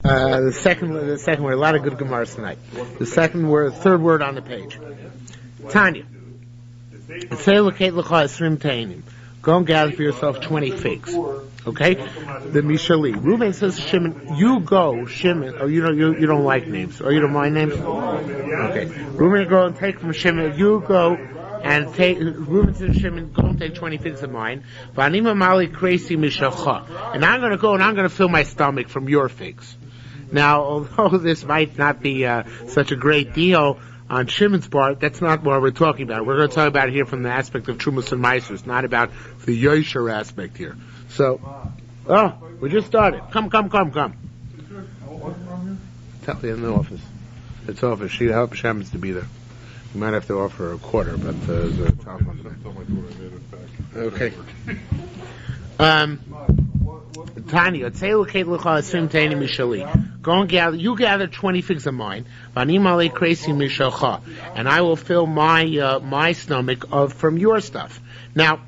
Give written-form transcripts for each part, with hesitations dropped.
The second word, a lot of good Gemaras tonight. The third word on the page. Tanya. Go and gather for yourself 20 figs. Okay? The Mishali. Reuben says, Shimon, you go, Shimon. Oh, you don't like names. Oh, you don't mind names? Okay. Reuben, go and take from Shimon. You go and take, Reuben says, Shimon, go and take 20 figs of mine. And I'm going to go and I'm going to fill my stomach from your figs. Now, although this might not be such a great deal on Shimon's part, that's not what we're talking about. We're going to talk about it here from the aspect of Trumas and Ma'asros, not about the Yosher aspect here. So, we just started. Come. Tell me in the office. It's office. She happens to be there. You might have to offer a quarter, but there's a telephone. Okay. Tanya, go and gather 20 figs of mine, and I will fill my stomach from your stuff. Now,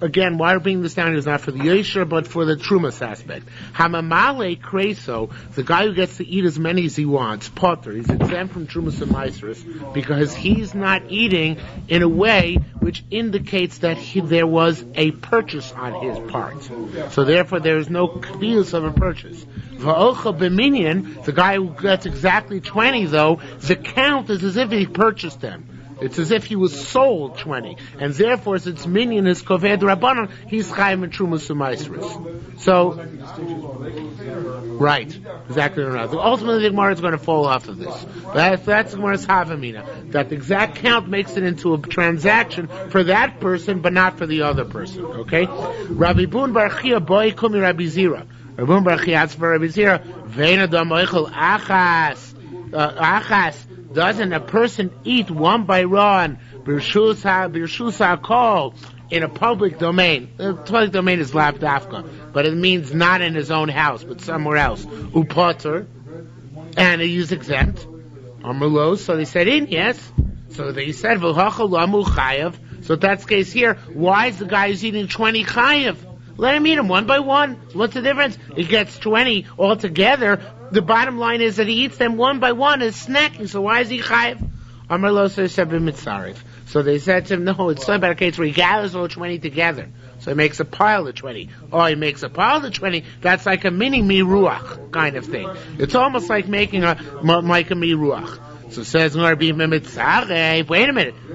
again, why we're bringing this down here is not for the Yosher, but for the Trumas aspect. Hamamale Kreso, the guy who gets to eat as many as he wants, Potter, he's exempt from Trumas and Ma'asros because he's not eating in a way which indicates that there was a purchase on his part. So therefore there is no kvius of a purchase. Va'ocha b'minyan, the guy who gets exactly 20 though, the count is as if he purchased them. It's as if he was sold 20, and therefore, since minyan is koved rabbanon, he's chayim and trumas u'maisros. So, right, exactly right. Ultimately, the Gemara is going to fall off of this. That's the Gemara's havamina, that the exact count makes it into a transaction for that person, but not for the other person. Okay, Rabbi Bun Bar Chia boy kumi Rabbi Zira. Rabbi Bun Bar Chia asked for Rabbi Zira. Veina dam oichel achas. Doesn't a person eat one by one, Birshusa kol, in a public domain? The public domain is lav dafka, but it means not in his own house, but somewhere else. Upotter, and he's exempt. Amulos, so they said in, yes. So they said, V'hachal lamu chayav. So that's the case here. Why is the guy who's eating 20 chayav? Let him eat them one by one. What's the difference? He gets 20 altogether. The bottom line is that he eats them one by one as snacking. So why is he chayiv? Amar lo mitzarif. So they said to him, no, it's not about a case where he gathers all 20 together. So he makes a pile of 20. Or he makes a pile of 20. That's like a mini miruach kind of thing. It's almost like making a miruach. So says wait a minute.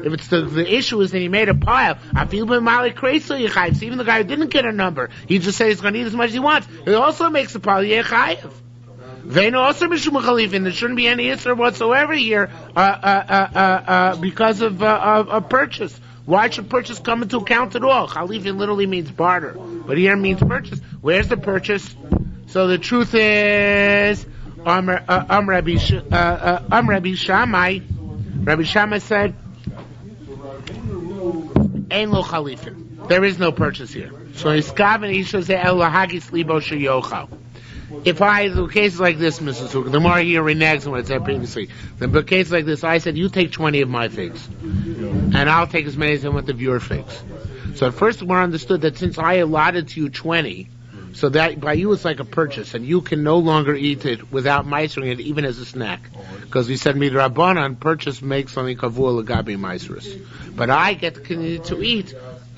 If it's the issue is that he made a pile, I feel even the guy who didn't get a number, he just says he's going to eat as much as he wants. He also makes a pile. Yechayev. They know also mishum chalifin. There shouldn't be any issue whatsoever here because of a purchase. Why should purchase come into account at all? Chalifin literally means barter, but here means purchase. Where's the purchase? So the truth is, Rabbi Shammai. Rabbi Shammai said, "Ein lo chalifin." There is no purchase here. So iskaven isha ze el lahagis libo sheyochal. If the cases like this, Mrs. Hooker, the more here reneges on what I said previously. The case like this, I said, you take 20 of my figs, and I'll take as many as I want of your figs. So at first, we understood that since I allotted to you 20. So that by you it's like a purchase, and you can no longer eat it without meisering it, even as a snack, because we said midrabanan purchase makes something kavua lagabi meisrus. But I get to continue to eat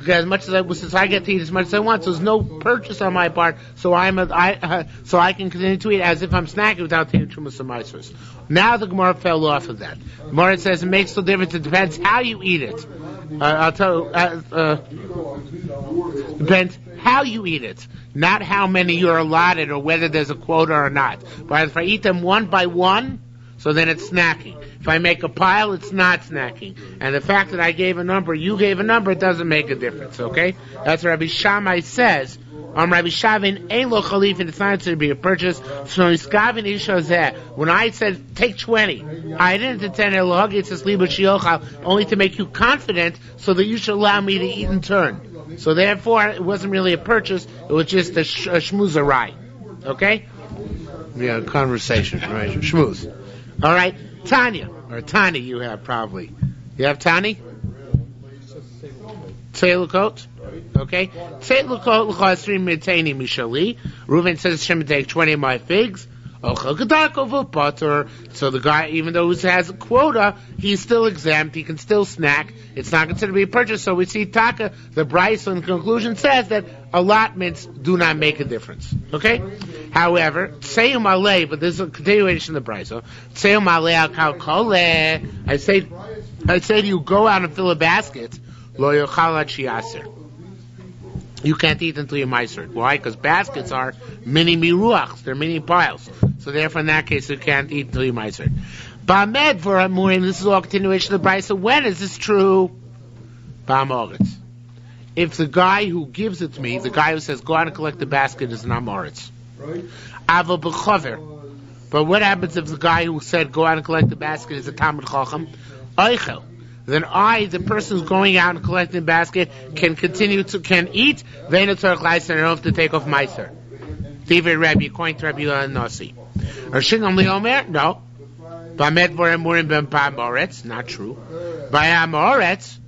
as much as since I get to eat as much as I want. So there's no purchase on my part. So I can continue to eat as if I'm snacking without taking trumas and meisrus. Now the Gemara fell off of that. The Gemara says it makes no difference. It depends how you eat it. I'll tell you. Depends how you eat it, not how many you're allotted or whether there's a quota or not. But if I eat them one by one, so then it's snacking. If I make a pile, it's not snacking. And the fact that I gave a number, you gave a number, it doesn't make a difference, okay? That's what Rabbi Shammai says. Rabbi Shavin, ein lo chalifin, it's not to be a purchase. So iskavin isha zeh. When I said, take 20, I didn't intend el hagitz es libo shiochal, only to make you confident so that you should allow me to eat in turn. So therefore, it wasn't really a purchase, it was just a shmoozerai. Okay? Yeah, conversation, right? Shmooze. Alright, Tanya. Or Tani you have probably. You have Tani? Tzeilukot? Okay? Tzeilukot l'chasrim miteni mishali. Reuven says Hashem take 20 of my figs. So the guy, even though he has a quota, he's still exempt. He can still snack. It's not considered to be a purchase. So we see Taka, the Bryce in conclusion says that allotments do not make a difference. Okay? However, Tseyum Aleh, but this is a continuation of the Bryce. Tseyum Aleh al Kalkole. I say to you, go out and fill a basket. Lo yochal ad shiaser. You can't eat until you're meiser. Why? Because baskets are mini miruachs. They're mini piles. So therefore, in that case, you can't eat until you're meiser. Ba'med for Amurim, this is all continuation of the Brisa. When is this true? Ba'amoritz. If the guy who gives it to me, the guy who says, go out and collect the basket, is an Amoritz. Ava b'chover. But what happens if the guy who said, go out and collect the basket, is a Talmid Chacham? Eichel. Then I, the person who's going out and collecting the basket, can eat. Ve'en tzarich leiser, and I don't have to take off meiser. Divrei Rebbe, according to Rabbi Nasi. Or Shingam Liomer? No. Ba'med v'remurim ben Ba'amoretz? Not true. Ba'amoretz?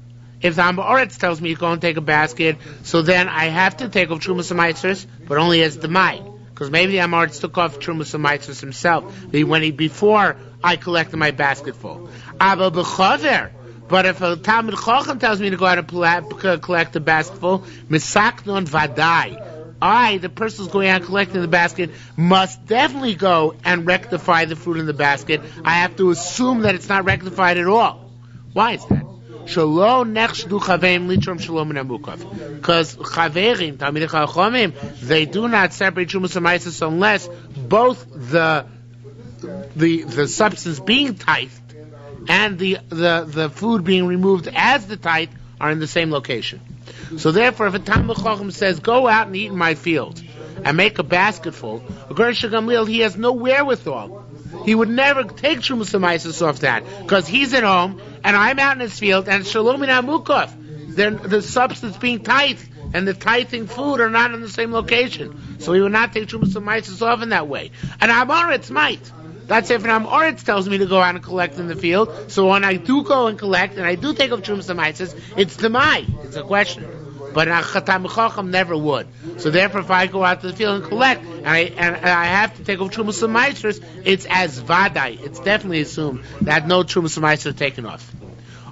If the Amoretz tells me to go and take a basket, so then I have to take off Trumas Meisers, but only as the Mai. Because maybe the Amoretz took off Trumas Meisers himself before I collected my basketful. Abba b'chover. But if a Talmid Chacham tells me to go out and collect the basketful, misaknon vadai. I, the person who's going out and collecting the basket, must definitely go and rectify the fruit in the basket. I have to assume that it's not rectified at all. Why is that? Because chaverim, Talmidei Chachamim, they do not separate Trumas and Meises unless both the substance being tithed and the food being removed as the tithe are in the same location. So therefore, if a Talmid Chacham says, go out and eat in my field and make a basketful, he has no wherewithal. He would never take Trumas Meises off that, because he's at home and I'm out in his field and Shalom min Hamukaf. The substance being tithed and the tithing food are not in the same location. So he would not take Trumas Meises off in that way. And Amoritz might. That's if an Amoritz tells me to go out and collect in the field. So when I do go and collect and I do take off Trumas Meises, it's the Mai. It's a question. But a Talmid Chacham never would. So therefore, if I go out to the field and collect, and I have to take off Trumas Meisers, it's as vadai. It's definitely assumed that no Trumas Meisers are taken off.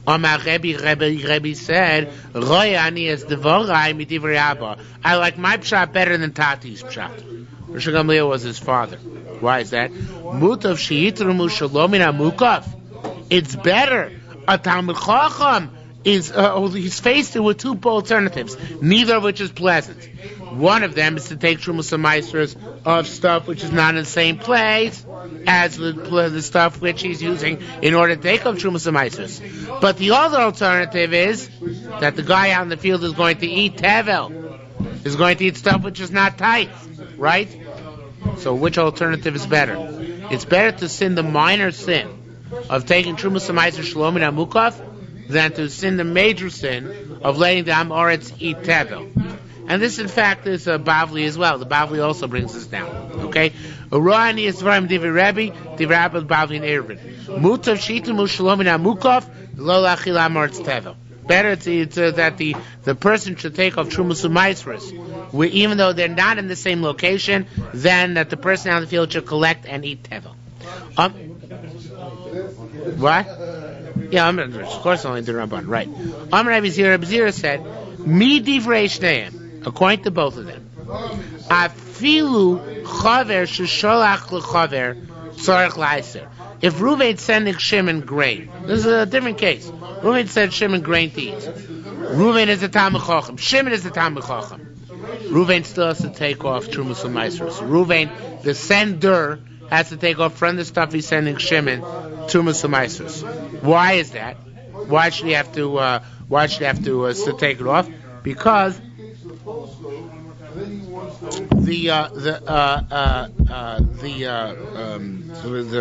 Rebbe said, Roy ani es devorai midivrei Abba. I like my pshat better than Tati's pshat. Rosh Gamliel was his father. Why is that? Mutav sheitrumu shalom min hamukaf. It's better. A Talmid Chacham he's faced with two alternatives, neither of which is pleasant. One of them is to take Trumas Meisers of stuff which is not in the same place as the stuff which he's using in order to take up Trumas Meisers. But the other alternative is that the guy out in the field is going to eat tevel, is going to eat stuff which is not tight, right? So which alternative is better? It's better to sin the minor sin of taking Trumas Meisers Shalom min Hamukaf than to sin the major sin of letting the Amoritz eat tevel. And this, in fact, is Bavli as well. The Bavli also brings this down. Okay? Urani is Varim Divrei Rebbe, Divrei Abba Bavli and Erevin. Mutav Shitemu Shalom min Hamukaf, Lo Lachil Amoritz tevel. Better that the person should take off Trumas Meisers, even though they're not in the same location, than that the person out in the field should collect and eat tevel. What? Yeah, of course only the Rabban, right. Rabbi Zira said, Mi divrei shneim, according to both of them. Afilu chaver shesholach lechaver tzarich leiser. If Reuven sending Shimon grain, this is a different case. Reuven sent Shimon grain to eat. Reuven is a Talmid Chacham. Shimon is a Talmid Chacham. Reuven still has to take off Trumas Meisers. Reuven, the sender, has to take off from the stuff he's sending Shimon Trumas Meisers. Why is that? Why should he have to take it off? Because the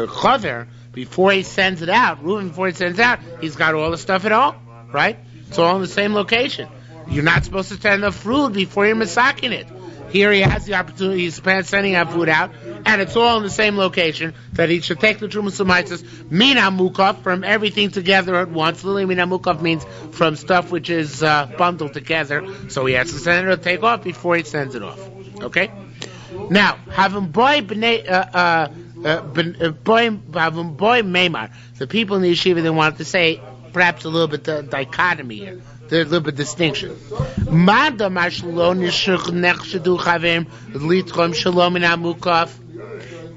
chaver, before he sends it out, Reuven, before he sends it out, he's got all the stuff at home, right? It's all in the same location. You're not supposed to send the fruit before you're masaking it. Here he has the opportunity, he's sending that food out, and it's all in the same location, that he should take the Trumas Meises, min hamukaf, from everything together at once. Literally, min hamukaf means from stuff which is bundled together, so he has to send it or take off before he sends it off. Okay? Now, having boy b'nei Meimar. The people in the yeshiva, they wanted to say perhaps a little bit dichotomy here. There's a little bit distinction.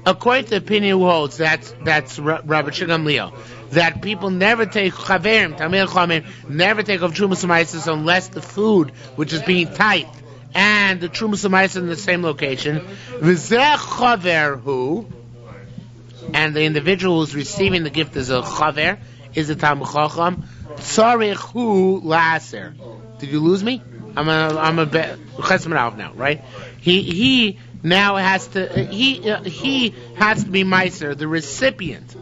According to the opinion who holds, that's Rabbi Gamliel, that people never take chaverim, tamil chaverim, never take off trumas u'maisos unless the food, which is being tight, and the trumas u'maisos in the same location. V'zeh chaver hu, and the individual who's receiving the gift is a chaver, is a talmid chacham. Tzarich hu la'aser. Did you lose me? I'm a chesed out now, right? He now has to he has to be meiser, the recipient.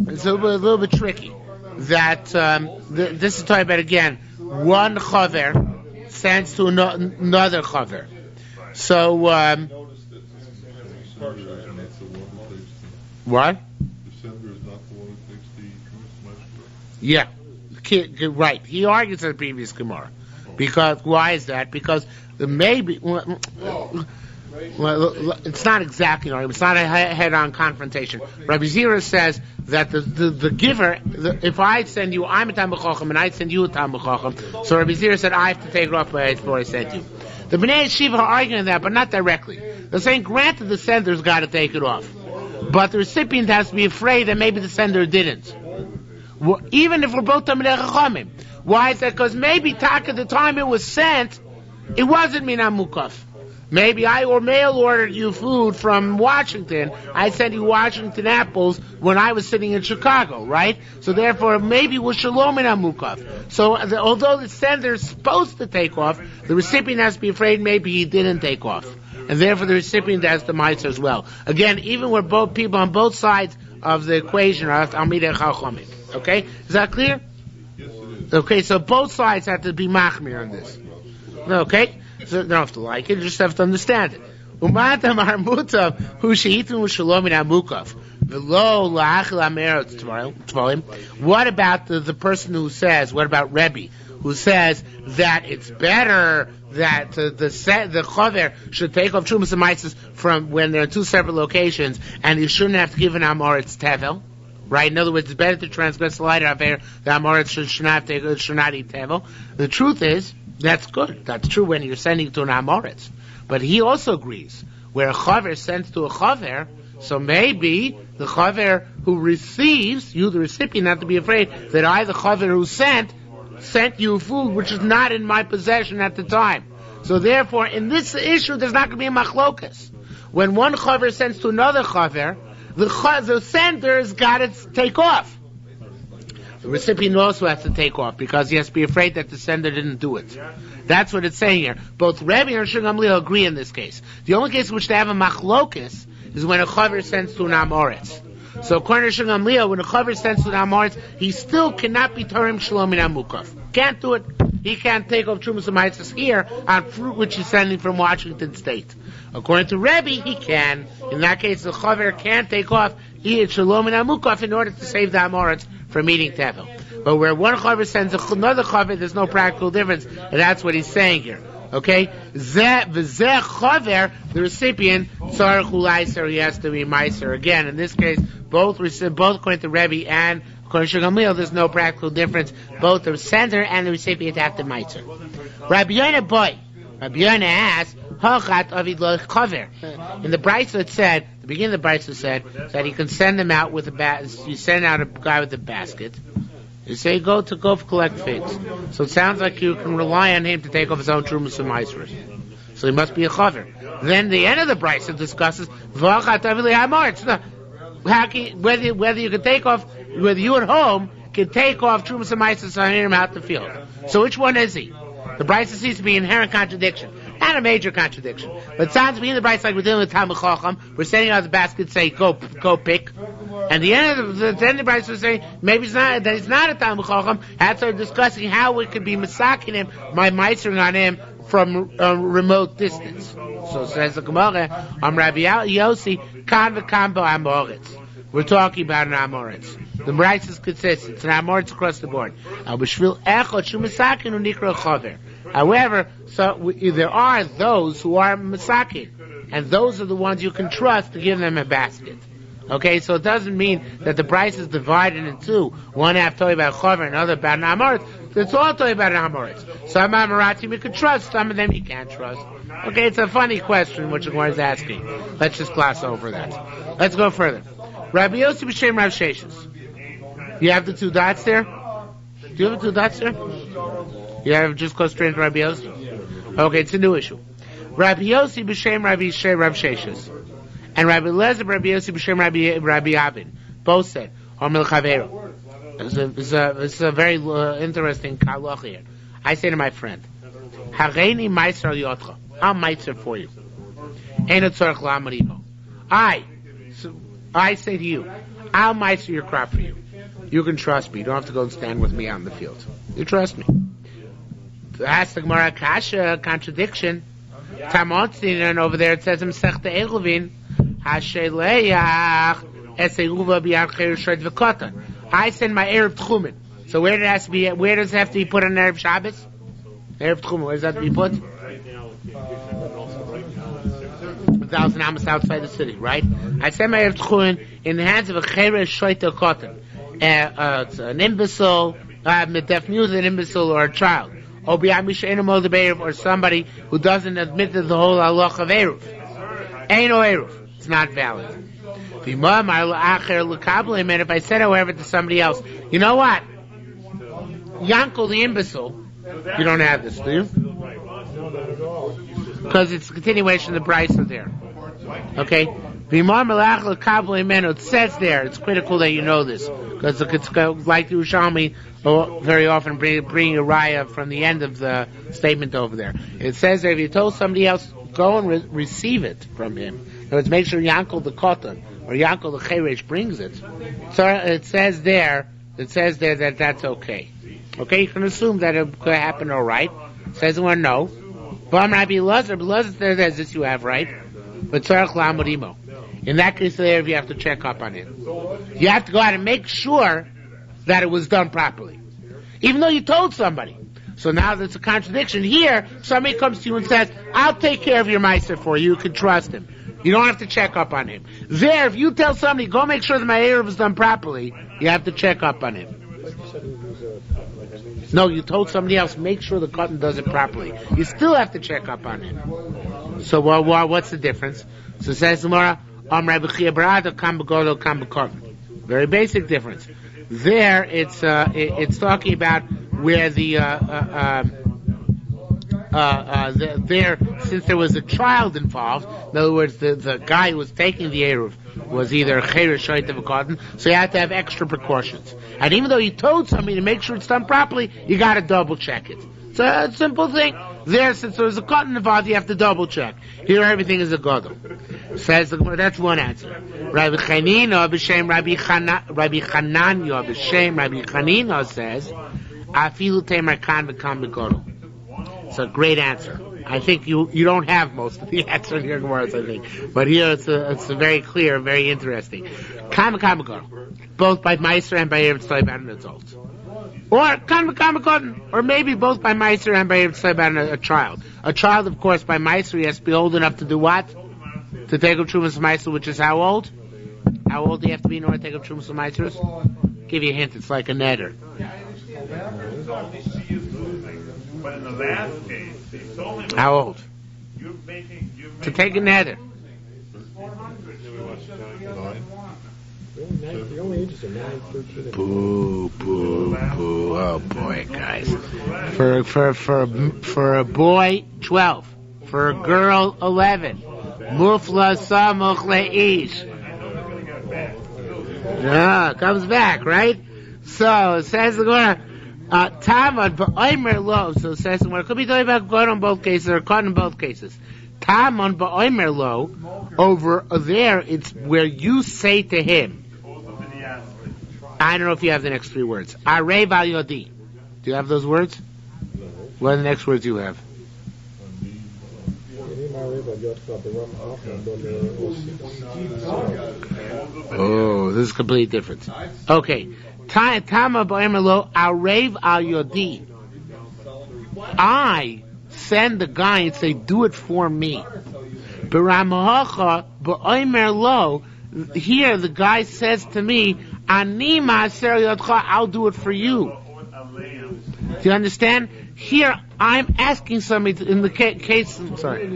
It's a little bit tricky. That this is talking about again. One chaver sends to another chaver. So what? Yeah, right. He argues in the previous Gemara. Because why is that? Because maybe it's not exactly an argument. It's not a head-on confrontation. Rabbi Zira says that the giver, if I send you, I'm a talmid chacham, and I send you a talmid chacham. So Rabbi Zira said I have to take it off before I send you. The Bnei Yeshiva are arguing that, but not directly. They're saying, granted, the sender's got to take it off, but the recipient has to be afraid that maybe the sender didn't. Even if we're both talmidei chachamim. Why is that? Because maybe at the time it was sent, it wasn't minam mukaf. Maybe I mail ordered you food from Washington. I sent you Washington apples when I was sitting in Chicago, right? So therefore, maybe it was shalom minam mukaf. So although the sender is supposed to take off, the recipient has to be afraid maybe he didn't take off, and therefore the recipient has the mitzvah as well. Again, even where both people on both sides of the equation are talmidei chachamim. Okay, is that clear? Yes, it is. Okay, so both sides have to be machmir on this. Okay, so you don't have to like it; you just have to understand it. Umatam harmutav hu sheitun shalom in amukaf v'lo la'achil amerot tvarim. What about the person who says? What about Rebbe, who says that it's better that the chaver should take off trumas and maitzes from when they're in two separate locations, and he shouldn't have to give an amoritz tevel? Right? In other words, it's better to transgress the lighter affair. The amoritz should not eat tevel. The truth is, that's good. That's true when you're sending to an amoritz. But he also agrees where a chaver sends to a chaver, so maybe the chaver who receives, you the recipient, not to be afraid that I, the chaver who sent you food which is not in my possession at the time. So therefore, in this issue, there's not going to be a machlokas. When one chaver sends to another chaver, the sender's got to take off. The recipient also has to take off because he has to be afraid that the sender didn't do it. That's what it's saying here. Both Rebbe and Shimon Gamliel agree in this case. The only case in which they have a machlokas is when a chaver sends to an amoritz. So according to Shimon Gamliel, when a chaver sends to an amoritz, he still cannot be Torem Shalom in Amukov. Can't do it. He can't take off Trumas and Maitzes here on fruit which he's sending from Washington State. According to Rebbe, he can. In that case, the chaver can't take off Shalom and Amukov in order to save the amoritz from eating tevel. But where one chaver sends another chaver, there's no practical difference, and that's what he's saying here. Okay, v'zeh chaver, the recipient, tzarich u'laiser, he has to be meiser. Again, in this case, both according to Rebbe and according to Gamliel, there's no practical difference. Both the sender and the recipient have to meiser. Rabbi Yonah asked, Hachat avid lo chaver. In the Brisa it said, the beginning of the Brisa said that he can send them out with you send out a guy with a basket. You say go collect figs. So it sounds like you can rely on him to take off his own trumas and maasros. So he must be a chaver. Then the end of the Brisa discusses whether you can take off, whether you at home can take off trumas and maasros on him out the field. So which one is he? The Brisa seems to be an inherent contradiction. Not a major contradiction. But it sounds to me in the Brisa like we're dealing with talmid chacham. We're sending out the basket, say, go pick. And the end of the Brisa was saying, maybe it's not a talmid chacham. That's why we're discussing how we could be masaking him by meisering on him from a remote distance. So says the Gemara, Rabbi Yossi, kan v'kan bo amoritz. We're talking about an amoritz. The Brisa is consistent. It's an amoritz across the board. However, there are those who are masakin. and those are the ones you can trust to give them a basket. Okay, so it doesn't mean that the price is divided in two. One half talking about Chover, another about an Amoritz. It's all talking about an Amoritz. Some Amoratim you can trust, some of them you can't trust. Okay, it's a funny question which the Gemara is asking. Let's just gloss over that. Let's go further. Rabbi Yossi b'Shem Rav Sheshes. You have the two dots there? Do you have the two dots there? You have just go straight to Rabbi Yossi? Okay, it's a new issue. Rabbi Yossi b'Shem Rav Sheshes. And Rabbi Lezer, Rabbi Yossi b'Shem Rabbi Abin, both said, "Homel Chavero." It's a very interesting halacha here. I say to my friend, "Hareini meiser yotcha." I'll meiser for you. Ein tzorich la'amaribo. I say to you, I'll meiser your crop for you. You can trust me. You don't have to go and stand with me out in the field. You trust me. Ask the Gemara Kasha contradiction. Tamotzin, and over there it says in Sechta Eruvin. I send my Erev Tchumen. So where does it have to be? Where does it have to be put on Erev Shabbos? Erev Tchumen. Where does that have to be put? 1,000 amos outside the city, right? I send my Erev Tchumen in the hands of a Cheresh Shoita Cotton. It's an imbecile, deaf music, an imbecile or a child, or somebody who doesn't admit to the whole halach of Erev. Ain't no Erev. It's not valid. And if I said, however, to somebody else, you know what? Yankel the imbecile, you don't have this, do you? Because it's a continuation of the price of there. Okay? It says there, it's critical that you know this, because it's like Yerushalmi very often bring a raya from the end of the statement over there. It says there, if you told somebody else, go and receive it from him. In other words, make sure Yankel the Kotan or Yankel the Cheresh brings it. So it says there that that's okay. Okay, you can assume that it could happen all right. It says well, no. But Rabbi Lazar says this you have right. But Tzarech Lamorimo. In that case, there you have to check up on it. You have to go out and make sure that it was done properly, even though you told somebody. So now there's a contradiction here. Somebody comes to you and says, "I'll take care of your meister for you. You can trust him. You don't have to check up on him." There, if you tell somebody, "Go make sure that my erev is done properly," you have to check up on him. No, you told somebody else, "Make sure the cotton does it properly." You still have to check up on him. So, what's the difference? So it says Gemara, very basic difference. There, it's talking about where there, since there was a child involved, in other words, the guy who was taking the eruv was either a cheresh or a cotton, so you have to have extra precautions. And even though you told somebody to make sure it's done properly, you got to double check it. So a simple thing. There, since there was a cotton involved, you have to double check. Here, everything is a gadol. Says that's one answer. Rabbi Chanina b'shem Rabbi Chananya b'shem Rabbi Chanina says, "Afilu temer kan v'kan b'gadol." It's a great answer. I think you don't have most of the answer in your Gemaras, I think, but here it's a very clear, very interesting. Kan v'kan b'gadol, both by Meiser and by Eretz Tzlai an adult. Or or maybe both by Meiser and by a child. A child, of course, by Meiser, he has to be old enough to do what? To take up Trumas Meiser, which is how old? How old do you have to be in order to take up Trumas Meisers? Give you a hint, it's like a netter. But in the last case, he told him how old? To take a netter. Boo, boo, boo. Oh boy, guys. For a boy, 12. For a girl, 11. Mufla samuch leish. Yeah, comes back, right? So it says the Gemara, Tamad ba'omer lo. So it says the Gemara, could be talking about God on both cases or cotton in both cases. Tamad ba'omer lo. Over there, it's where you say to him. I don't know if you have the next three words. Arei val yodi. Do you have those words? What are the next words you have? Oh, this is completely different. Okay. Tama ba'emelo arev al yodi. I send the guy and say, do it for me. B'ramahacha b'oimer lo. Here the guy says to me, "Ani ma'aser yodcha," I'll do it for you. Do you understand? Here I'm asking somebody in the case. Sorry.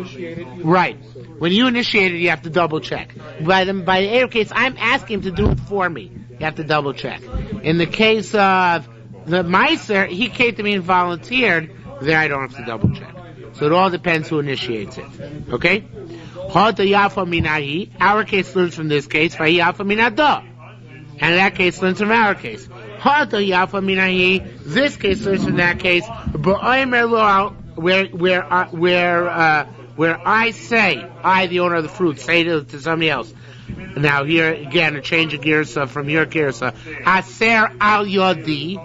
Right. When you initiate it, you have to double check. By the Erev case, I'm asking him to do it for me. You have to double check. In the case of the Meiser, he came to me and volunteered. There I don't have to double check. So it all depends who initiates it. Okay? Our case learns from this case. And that case learns from our case. This case learns from that case. Where I say, I, the owner of the fruit, say to somebody else. Now here again, a change of gears from your gears. Haser al yodi,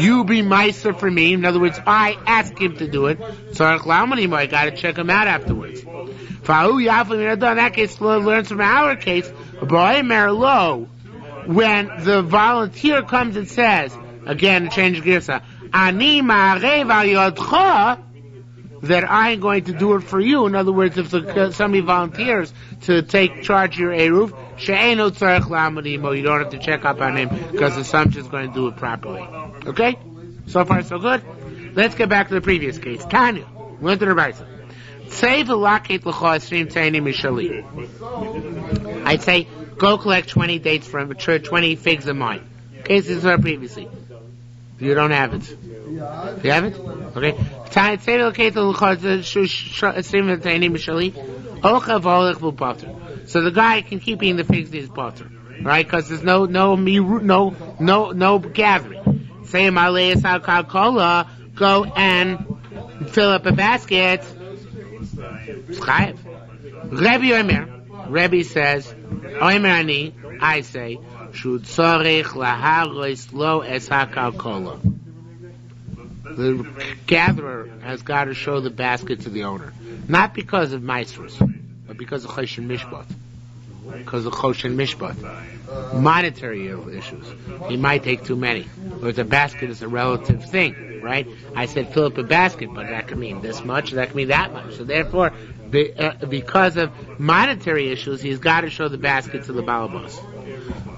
you be meiser for me. In other words, I ask him to do it. So I got to check him out afterwards. In that case, learns from our case. When the volunteer comes and says, again, a change of gears. Ani ma'arev al yodcha, that I'm going to do it for you. In other words, if somebody volunteers to take charge of your Eruv, she'eno tzarech la'amadimo, you don't have to check up on him because the Samch is going to do it properly. Okay? So far, so good. Let's get back to the previous case. Tanya, went to the Raisa. I'd say, go collect 20 dates from 20 figs of mine. Cases are previously. You don't have it. You have it? Okay. So the guy can keep eating the figs in his butter, right? Because there's no gathering. Say go and fill up a basket. Rebbe says, I say, should tzorech laharos lo es hakalkola. The gatherer has got to show the basket to the owner, not because of Ma'asros, but because of Choshen Mishpat. Because of Choshen Mishpat, monetary issues. He might take too many. Whereas a basket is a relative thing, right? I said fill up a basket, but that could mean this much, that could mean that much. So therefore, because of monetary issues, he's got to show the basket to the balabos.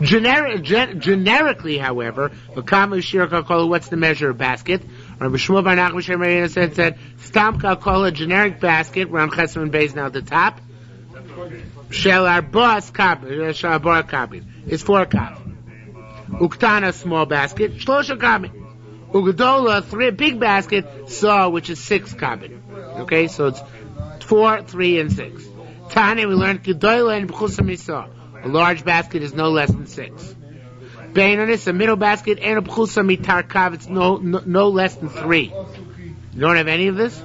Generically, however, what's the measure of basket? Rabbi Shmuel Bar Nachman said, Stam Kalkola, generic basket, we're on Chesed and Beis now at the top. Shel Arbas Kabin is 4 kab. Uktana, small basket, Shlosha Kabin. Ugadola, 3 big basket, Saw, which is 6 kabin. Okay, so it's 4, 3, and 6. Tani, we learned Gedola and B'chusa Misah. A large basket is no less than 6. Beinonis, a middle basket, and a B'chusa Mitarkav, it's no less than 3. You don't have any of this?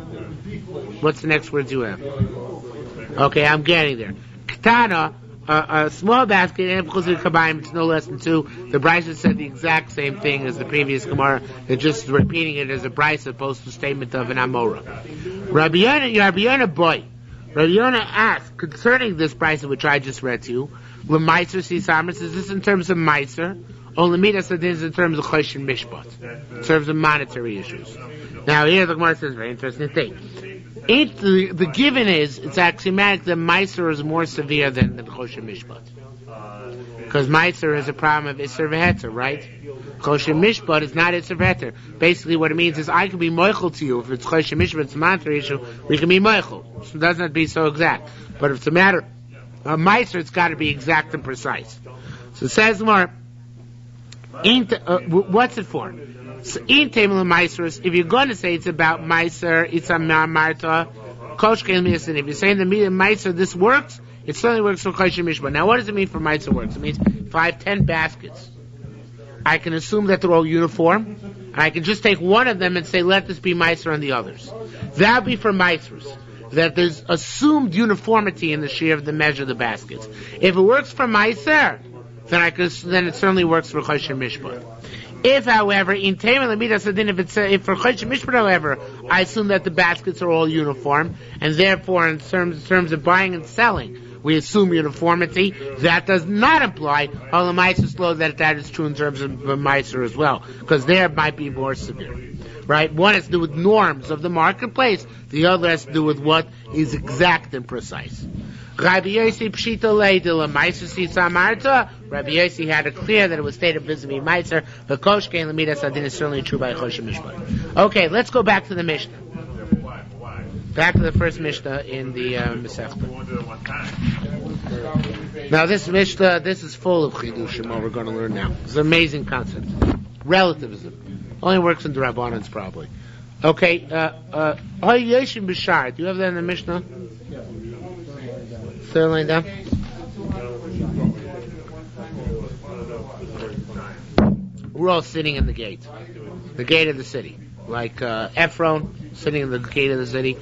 What's the next words you have? Okay, I'm getting there. Ketana, a small basket, and a B'chusa Kabayim, it's no less than 2. The Brisa said the exact same thing as the previous Gemara. They're just repeating it as a Brisa opposed to statement of an Amora. Rabbi Yonah boy. Rabbi Yonah asked concerning this Brisa which I just read to you. L'maiser sisamers, is this in terms of meiser? Or l'midas adin in terms of choshen mishpat, in terms of monetary issues. Now here the Gemara says a very interesting thing. The given is it's axiomatic that meiser is more severe than choshen mishpat, because meiser is a problem of iser v'heter, right? Choshen mishpat is not iser v'heter. Basically, what it means is I can be moichel to you if it's choshen mishpat, it's a monetary issue. We can be moichel. So it doesn't have to be so exact. But if it's a matter Meiser, it's got to be exact and precise. So it says more, what's it for? So, if you're going to say it's about Meiser, it's a Marta, if you're saying the Meiser, this works, it certainly works for Choshen Mishpat. Now, what does it mean for Meiser works? It means 5, 10 baskets. I can assume that they're all uniform, and I can just take one of them and say, let this be Meiser on the others. That would be for Meisers. That there's assumed uniformity in the share of the measure of the baskets. If it works for Meiser, then it certainly works for Choshen Mishpat. If, however, if for Choshen Mishpat, however, I assume that the baskets are all uniform, and therefore, in terms of buying and selling, we assume uniformity. That does not imply on the Meiser law that is true in terms of Meiser as well, because there it might be more severe. Right? One has to do with norms of the marketplace. The other has to do with what is exact and precise. Rabbi Yossi Pshita Leidila Meiser Sisa Marta. Rabbi Yossi had it clear that it was stated vis-a-vis Meiser. The Koshke and Lamida Sadin is certainly true by Chosh Mishpat. Okay, let's go back to the Mishnah. Why? Back to the first Mishnah in the Masechta. Now this Mishnah, this is full of Chidushim, what we're going to learn now. It's an amazing concept. Relativism. Only works in the Rabbanans probably. Okay, Yeshim B'Shar. Do you have that in the Mishnah? Third line down. We're all sitting in the gate of the city. Like Ephron, sitting in the gate of the city.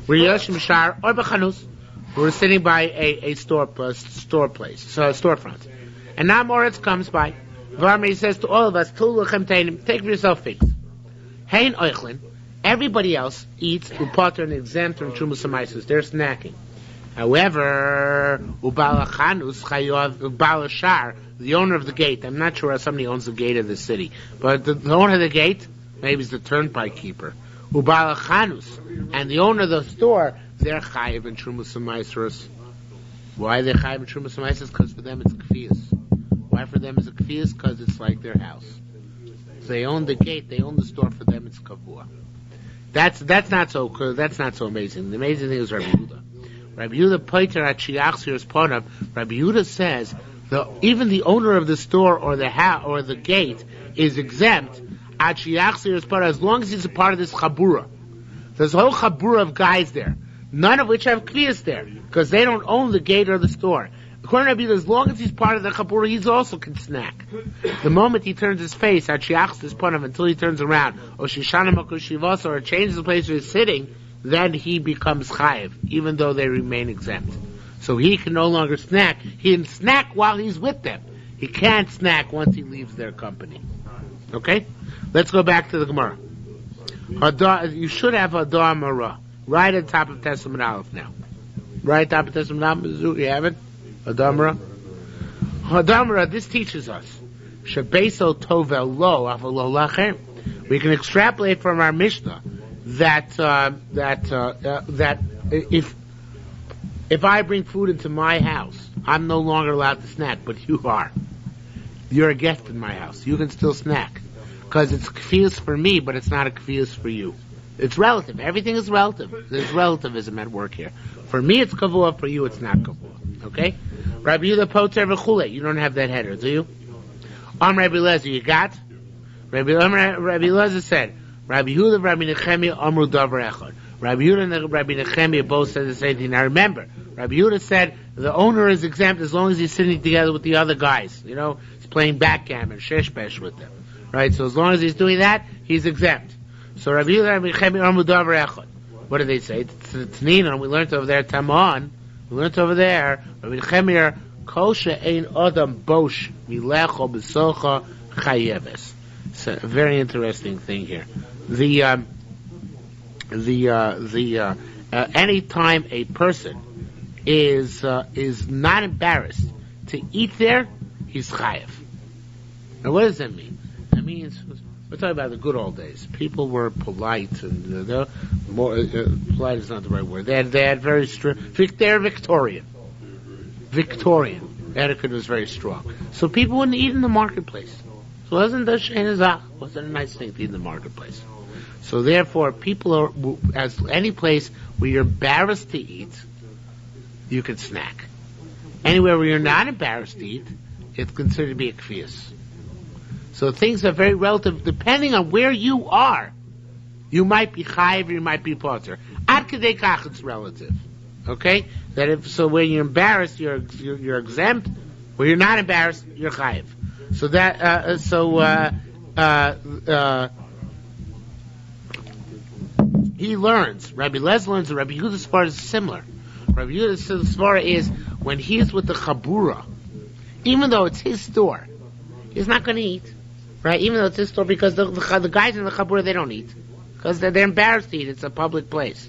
We're Yeshim B'Shar or B'Chanus. We're sitting by a store place, so a storefront. And now Moritz comes by. Varmei says to all of us, take for yourself figs. Hein Oichlin. Everybody else eats upater and exempt from Trumas Ma'asros. They're snacking. However, Ubala Shar, the owner of the gate, I'm not sure how somebody owns the gate of the city, but the owner of the gate, maybe it's the turnpike keeper. Ubala Chanus, and the owner of the store, they're chayiv in Trumas Ma'asros. Why are they chayiv in Trumas Ma'asros? Because for them it's kfiyas. Why for them is a kfiyas? Because it's like their house. So they own the gate, they own the store. For them it's kavua. That's not so amazing. The amazing thing is Rabbi Yehuda. Rabbi Yehuda poiter at shiachsir's ponav. Rabbi Yehuda says even the owner of the store or the gate is exempt at shiachsir's ponav as long as he's a part of this chabura. There's a whole chabura of guys there, none of which have kviyas there because they don't own the gate or the store. According to Rabbi Yehuda, as long as he's part of the chabura, he also can snack. The moment he turns his face, until he turns around, or changes the place where he's sitting, then he becomes chayiv, even though they remain exempt. So he can no longer snack. He can snack while he's with them. He can't snack once he leaves their company. Okay? Let's go back to the Gemara. You should have Hadar Marah right at the top of Testament Aleph now. Right at the top of Testament Aleph, you have it? Hadamra, this teaches us Shebeso Tovel Lo Avalo Lacher. We can extrapolate from our Mishnah that if I bring food into my house, I'm no longer allowed to snack, but you are. You're a guest in my house. You can still snack because it's kfiyas for me, but it's not a kfiyas for you. It's relative. Everything is relative. There's relativism at work here. For me, it's kavua. For you, it's not kavua. Okay? Rabbi Yehuda poter v'chule. You don't have that header, do you? Rabbi Lezer, you got? Rabbi Lezer said, Rabbi Yehuda, Rabbi Nechemia, Amru Davar Echad. Rabbi Yehuda and Rabbi Nechemia both said the same thing. Now remember, Rabbi Yehuda said the owner is exempt as long as he's sitting together with the other guys. You know, he's playing backgammon, sheshbesh with them. Right? So as long as he's doing that, he's exempt. So Rabbi Yehuda and Rabbi Nechemia, Amru Davar Echad. What do they say? Tnina, we learned over there, Taman. We learned over there, Rabbi Nechemia, Kosha ein Adam Bosh Milecho B'Socha Chayeves. It's a very interesting thing here. Any time a person is not embarrassed to eat there, he's chayev. Now, what does that mean? That means we're talking about the good old days. People were polite, and polite is not the right word. They had very strict. They're Victorian. Etiquette was very strong. So people wouldn't eat in the marketplace. So wasn't a nice thing to eat in the marketplace. So therefore, people are, as any place where you're embarrassed to eat, you can snack. Anywhere where you're not embarrassed to eat, it's considered to be a kfiyas. So things are very relative, depending on where you are. You might be chayiv, you might be potter. Ad kedei kach, it's relative. Okay? When you're embarrassed, you're exempt. Where you're not embarrassed, you're chayiv. So he learns. Rabbi Les learns that Rabbi Yehuda's svara is similar. Rabbi Yehuda's svara is when he's with the chabura, even though it's his store, he's not going to eat, right? Even though it's his store, because the guys in the chabura, they don't eat because they're embarrassed to eat. It's a public place.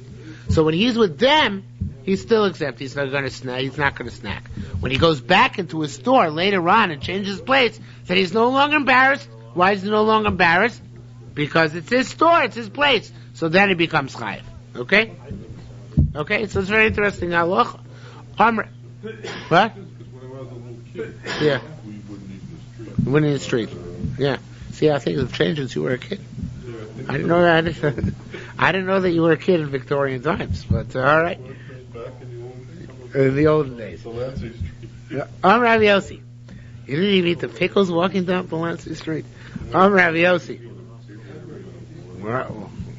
So when he's with them, he's still exempt. He's not going to snack. He's not going to snack. When he goes back into his store later on and changes place, then he's no longer embarrassed. Why is he no longer embarrassed? Because it's his store. It's his place. So then he becomes chayiv. Okay? Okay? So it's very interesting. Halacha. What? Because when I was a little kid, Yeah. we wouldn't eat in the street. Winning the street. Yeah. See, I think it's changed since you were a kid. Yeah, I think I didn't know that. I didn't know that you were a kid in Victorian times, but all right. back in the old days. In the olden days. Delancey Street. Yeah. I'm Rav Yossi. You didn't even eat the pickles walking down Delancey Street. I'm Rav Yossi.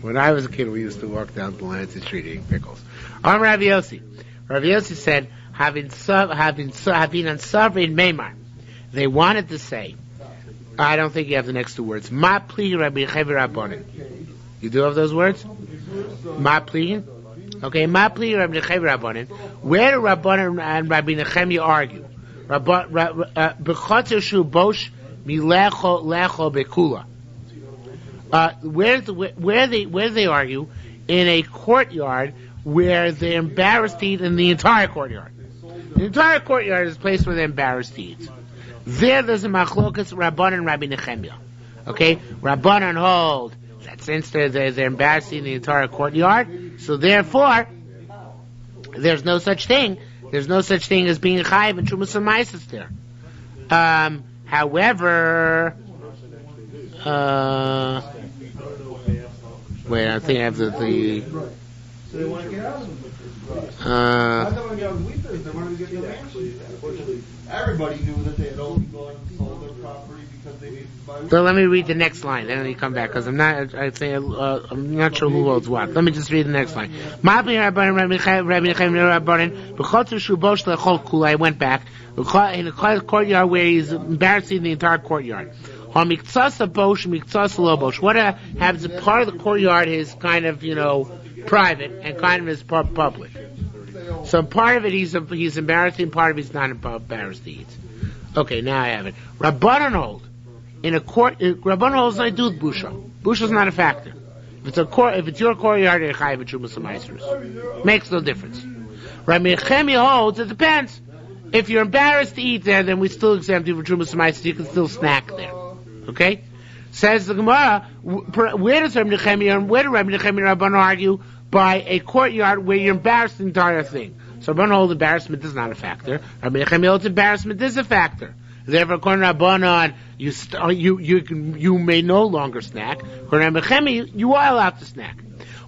When I was a kid, we used to walk down Delancey Street eating pickles. I'm Rav Yossi. Rav Yossi said, having on Savrin Meimar, they wanted to say, I don't think you have the next two words. Ma pli Rabbi Yechevi Rabbanan. You do have those words? Ma pli? Okay, Ma pli Rabbi Yechevi Rabbanan. Where do Rabbanan and Rabbi Nechemia argue? B'chotzer shu bosh milecho lecho bekula. Where they argue? In a courtyard where they're embarrassed to eat in the entire courtyard. The entire courtyard is a place where they're embarrassed to eat. There's a machlokas Rabbanan and Rabbi Nechemia. Okay? Rabbanan hold that since they're embarrassed in the entire courtyard, so therefore, there's no such thing. There's no such thing as being chayiv and trumas ma'asos there. However, wait, I think I have the So they want to get out of it. uh, They wanted to get their mansion. Everybody knew that they had only gone and sold their property because they needed to buy. so let me read the next line, then let me come back, because I'm not sure who holds what. Let me just read the next line. I went back, in the courtyard where he's embarrassing the entire courtyard. What happens, part of the courtyard is kind of, private, and kind of is public. So part of it he's embarrassing, part of it he's not embarrassed to eat. Okay, now I have it. Rabbanan hold. In a court, Rabbanan holds not do with busha. Busha's not a factor. If it's your courtyard, you're chayiv with trumas ma'asros. Makes no difference. Rabbi Nechemia holds, it depends. If you're embarrassed to eat there, then we still exempt you for trumas ma'asros. You can still snack there. Okay? Says the Gemara, where does Rabbi Nechemia and Rabbanan argue? By a courtyard where you're embarrassed the entire thing. So Rabbanan holds embarrassment is not a factor. Rabbi Nechemia holds embarrassment is a factor. Therefore, according to Rabbanan, you may no longer snack. According to Rabbi Nechemia, you are allowed to snack.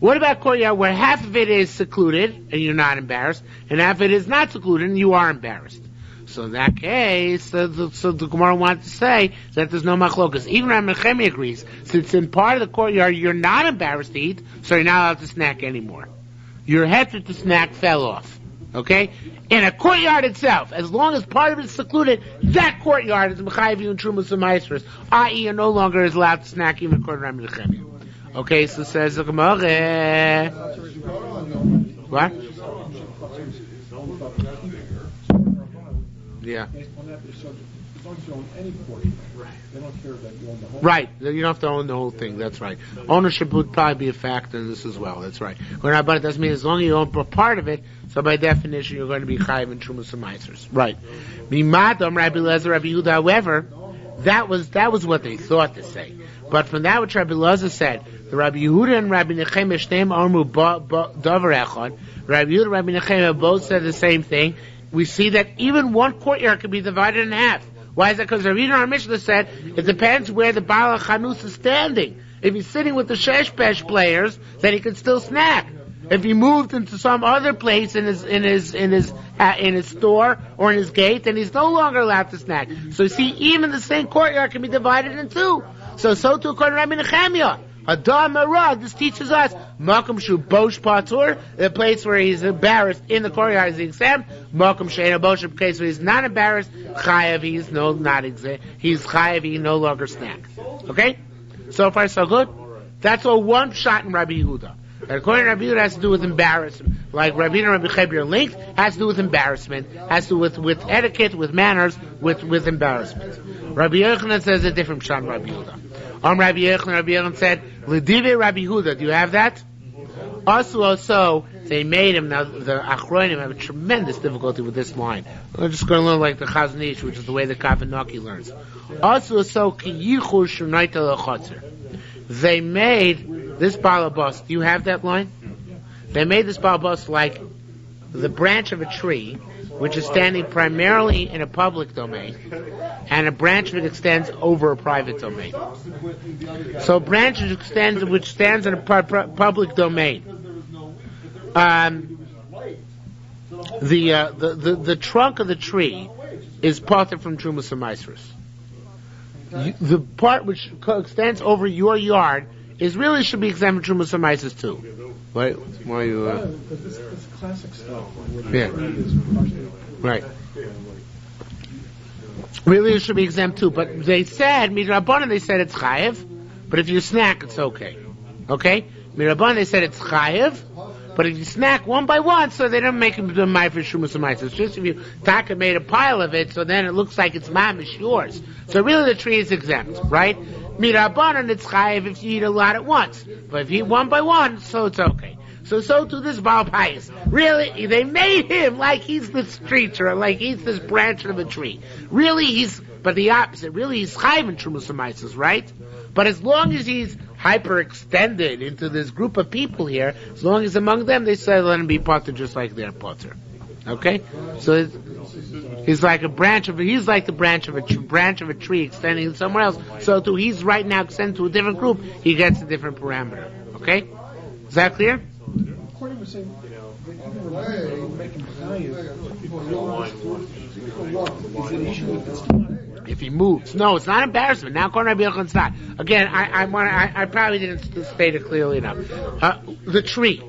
What about courtyard where half of it is secluded and you're not embarrassed, and half of it is not secluded and you are embarrassed? So in that case, so the Gemara wanted to say that there's no machlokas. Even Rabbi Nechemia agrees. Since in part of the courtyard you're not embarrassed to eat, so you're not allowed to snack anymore. Your heter to snack fell off. Okay? In a courtyard itself, as long as part of it is secluded, that courtyard is mechayiv you and trumas ma'asros, i.e. you're no longer is allowed to snack even according to Rabbi Nechemia. Okay, so says the Gemara. What? Yeah. Right. You don't have to own the whole thing. That's right. Ownership would probably be a factor in this as well. That's right. But it doesn't mean as long as you own a part of it, so by definition you're going to be chayiv and trumas ma'asros. Right. Mimadam Rabbi Lezer Rabbi Yehuda. However, that was what they thought to say. But from that which Rabbi Lezer said, the Rabbi Yehuda and Rabbi Nechemia Shneim Armu Davar Echad. Rabbi Yehuda and Rabbi Nechemia both said the same thing. We see that even one courtyard can be divided in half. Why is that? Because Ravina our Mishnah said it depends where the Baal HaChanus is standing. If he's sitting with the Sheshpesh players, then he can still snack. If he moved into some other place in his store or in his gate, then he's no longer allowed to snack. So you see, even the same courtyard can be divided in two. So too according to Rabbi Nechemia. Adam Arad, this teaches us Makom Shu Bosh Patur, the place where he's embarrassed in the courtyard is exempt. Makom Sheina Bosh, the place where he's not embarrassed, Chayav, he's not exempt. He's Chayav, he no longer snacks. Okay? So far so good? That's all one shot in Rabbi Yehuda. And according to Rabbi Yehuda, it has to do with embarrassment. Like Rabbi and Rabbi Cheber linked, has to do with embarrassment, has to do with etiquette, with manners, with embarrassment. Rabbi Yochanan says a different shot in Rabbi Yehuda. Rabbi Yochanan said, L'dive Rabbi Yehuda, do you have that? Also, they made him, now the Achronim have a tremendous difficulty with this line. We're just going to learn like the Chazon Ish, which is the way the Kavanaki learns. Ki yichur shunaita l'chotzer. They made this balabas, do you have that line? They made this balabas like the branch of a tree which is standing primarily in a public domain, and a branch which extends over a private domain. So a branch which stands in a public domain. The trunk of the tree is parted from Trumas Ma'asros. The part which extends over your yard is really should be exempt from Trumas Ma'asros too. Why are you? This classic stuff. Yeah. Right. Really, it should be exempt too. But they said Midrabanan. They said it's chayev, but if you snack, it's okay. Okay. Midrabanan. They said it's chayev, but if you snack one by one, so they don't make them do my for Trumas Ma'asros. It's just if you Taka made a pile of it, so then it looks like it's mamish yours. So really, the tree is exempt, right? Mirabanan, it's chayev if you eat a lot at once. But if you eat one by one, so it's okay. So to this Baal Pais. Really, they made him like he's this tree, or like he's this branch of a tree. Really, but the opposite. Really, he's chayev in Trumas Ma'asros, right? But as long as he's hyperextended into this group of people here, as long as among them, they say let him be potter just like their potter. Okay? So he's like the branch of a tree extending somewhere else. So too, he's right now extended to a different group. He gets a different parameter. Okay, is that clear? According to saying, even when making values, people realize is an issue with this. If he moves, no, it's not embarrassment. Now, according to Rabbi Yochanan, it's not. Again, I probably didn't state it clearly enough. The tree,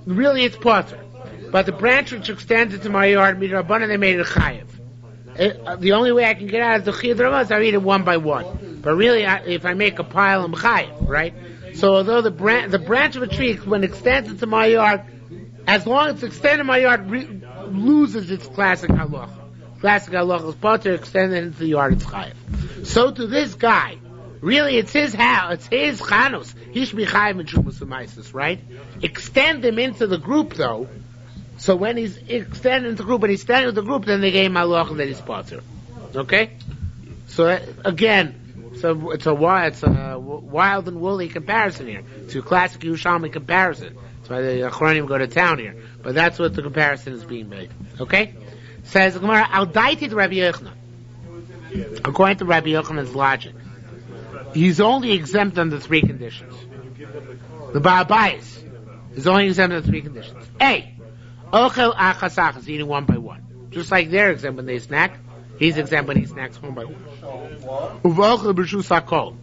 really, it's potter. But the branch which extends into my yard, Midrabanan, they made it chayev. The only way I can get out of the chiyuv is I eat it one by one. But really, if I make a pile, I'm chayev, right? So although the branch of a tree, when it extends into my yard, as long as it's extended in my yard, loses its classic halacha. Classic halacha is potter, extended into the yard, it's chayev. So to this guy, really, it's his house, it's his chanus. He should be chayev in Trumas Ma'asros, right? Extend him into the group, though. So when he's extended into the group, when he's standing with the group, then they gave him halacha that he's potter. Okay? So again, it's a wild and woolly comparison here. It's a classic Yerushalmi comparison. That's why the Achronim go to town here. But that's what the comparison is being made. Okay? Says the Gemara, Al daiti to Rabbi Yochanan. According to Rabbi Yochanan's logic, he's only exempt under three conditions. The Baal Bayis is only exempt under three conditions. A, Ochel achasach is eating one by one. Just like they're exempt when they snack, he's exempt when he snacks one by one. Uvochel b'rshus hakol.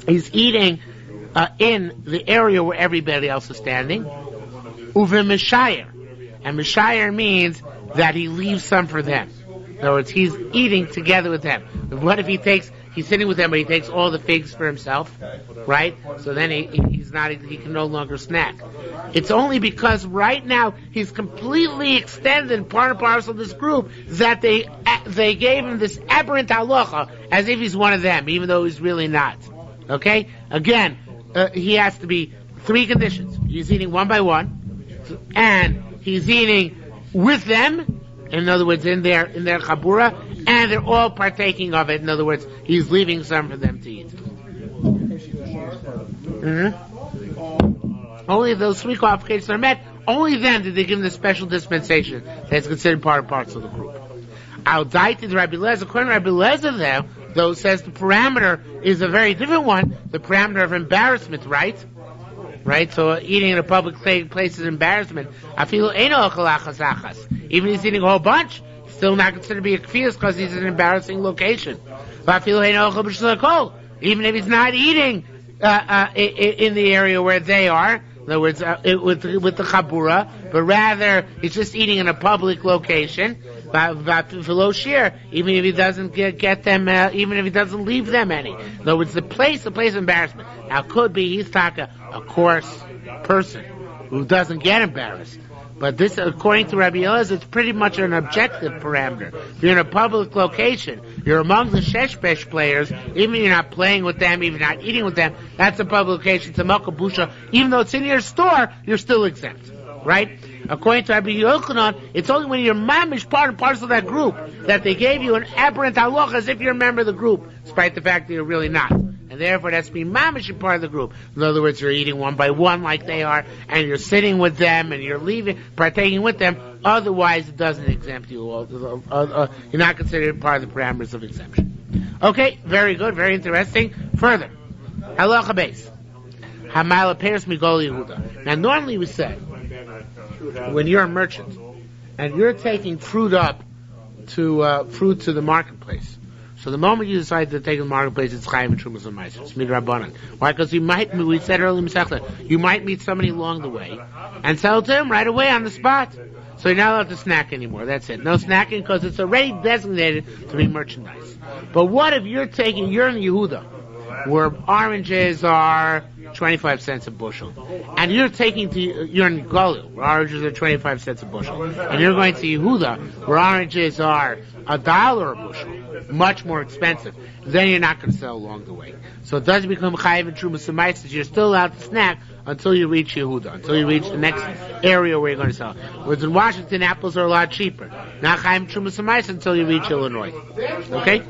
He's eating in the area where everybody else is standing. Uvemishayir. And Mishayir means that he leaves some for them. In other words, he's eating together with them. What if he's sitting with them, but he takes all the figs for himself, right? So then he can no longer snack. It's only because right now he's completely extended, part and parcel of this group, that they gave him this aberrant halacha as if he's one of them, even though he's really not. Okay? Again, he has to be three conditions. He's eating one by one, and he's eating with them, in other words, in their chabura, and they're all partaking of it. In other words, he's leaving some for them to eat. Mm-hmm. Only if those three qualifications are met, only then did they give him the special dispensation that's considered part and parcel of the group. Al daiti to Rabbi Lezer. According to Rabbi Lezer, though, says the parameter is a very different one, the parameter of embarrassment, right? Right? So eating in a public place is embarrassment. Even if he's eating a whole bunch, still not considered to be a kfiyas because he's in an embarrassing location. Even if he's not eating in the area where they are, in other words, with the chabura, but rather he's just eating in a public location. Even if he doesn't get them, even if he doesn't leave them any. In other words, the place of embarrassment. Now, could be he's talking a coarse person who doesn't get embarrassed. But this, according to Rabbi Elazar, it's pretty much an objective parameter. If you're in a public location, you're among the sheshbesh players, even if you're not playing with them, even not eating with them, that's a public location, it's a makabusha. Even though it's in your store, you're still exempt. Right? According to Rabbi Yochanan, it's only when you're mamish part and parcel of that group that they gave you an aberrant halacha as if you're a member of the group, despite the fact that you're really not. and therefore that's being mamish a part of the group. In other words, you're eating one by one like they are, and you're sitting with them, and you're partaking with them. Otherwise, it doesn't exempt you. You're not considered part of the parameters of exemption. Okay, very good, very interesting. Further, halacha beis. Hamala Paris Migol Yehuda. Now, normally we say, when you're a merchant, and you're taking fruit to the marketplace. So the moment you decide to take it to the marketplace, it's chayim and trumas and ma'asros. It's midrabanan. Why? Because we said earlier, you might meet somebody along the way and sell to him right away on the spot. So you're not allowed to snack anymore. That's it. No snacking because it's already designated to be merchandise. But what if you're in Yehuda, where oranges are 25 cents a bushel, and you're in Galil, where oranges are 25 cents a bushel, and you're going to Yehuda, where oranges are $1 a bushel, much more expensive, then you're not going to sell along the way. So it doesn't become chayiv and trumas and ma'asros. You're still allowed to snack until you reach Yehuda, until you reach the next area where you're going to sell. Whereas in Washington, apples are a lot cheaper. Not chayiv and trumas and ma'asros until you reach Illinois. Okay?